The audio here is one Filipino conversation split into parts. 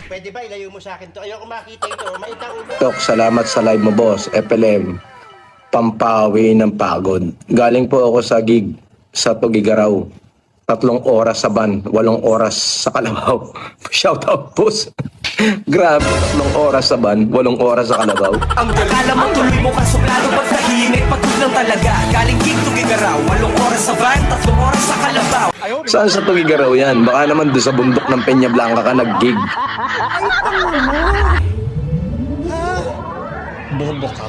Pwede ba ilayo mo sa akin to? Ayoko makita ito. Maitang ulo. Tok, salamat sa live mo, boss. FLM, pampawi ng pagod. Galing po ako sa gig sa Tugigaraw. 3 oras sa van, 8 oras sa Kalabaw. Shout out, boss. Grabe, 3 oras sa van, 8 oras sa Kalabaw. Ang akala mo tuloy mo kasuplado pagkahinig, pagod lang talaga. Galing gig Tugigaraw, 8 oras sa van, 3 oras sa Kalabaw. Saan sa Tugigaraw yan? Baka naman doon sa bundok ng Peña Blanca ka nag-gig. Bobo ka.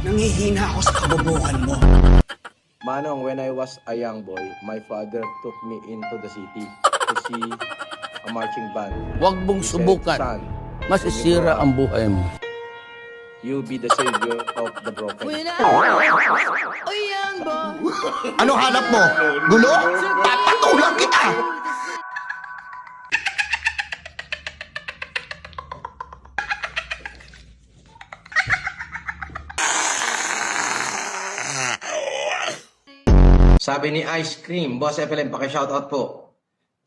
Nangihina ako sa kabobohan mo. Manong, when I was a young boy, my father took me into the city to see a marching band. Huwag mong He said, subukan. "Son, Masisira ang buhay mo. you be the savior of the broken." Ano hanap mo? Gulo? Papatulang kita! Sabi ni Ice Cream, Boss FLM, paki-shoutout po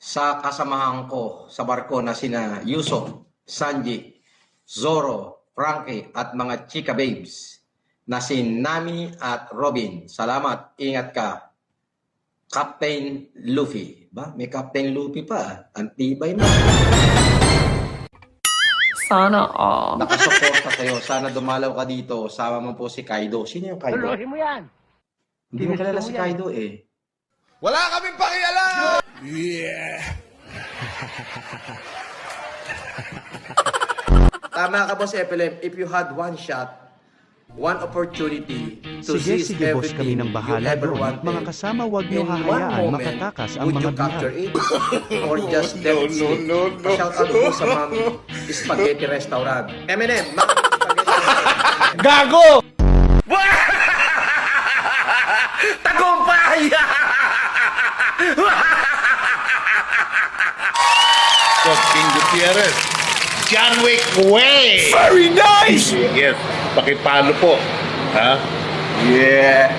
sa kasamahan ko sa barko na sina Yuso, Sanji, Zoro, Frankie at mga chika babes na si Nami at Robin. Salamat, ingat ka. Captain Luffy. Ba? May Captain Luffy pa. Antibay mo. Sana all. Nakasuporta sa'yo. Sana dumalaw ka dito. Sama mo po si Kaido. Sino yung Kaido? Tuloy mo yan. Hindi mo kilala si Kaido eh. Wala kaming pakialam! Tama ka, Boss FLM. If you had one shot, one opportunity to Sige, seize sige boss, everything kami ng you bahala ever doon. wanted, Mga kasama, wag nyo in one hahayaan moment, makatakas ang would mga you capture bihag. it? Or just let it slip? Shout out po sa Ma'am Spaghetti Restaurant. Eminem, Ma'am Spaghetti Restaurant. Gago! Tagumpay! King Gutierrez. John Wick way! Very nice! Yes, pakipalo po. Ha? Yeah.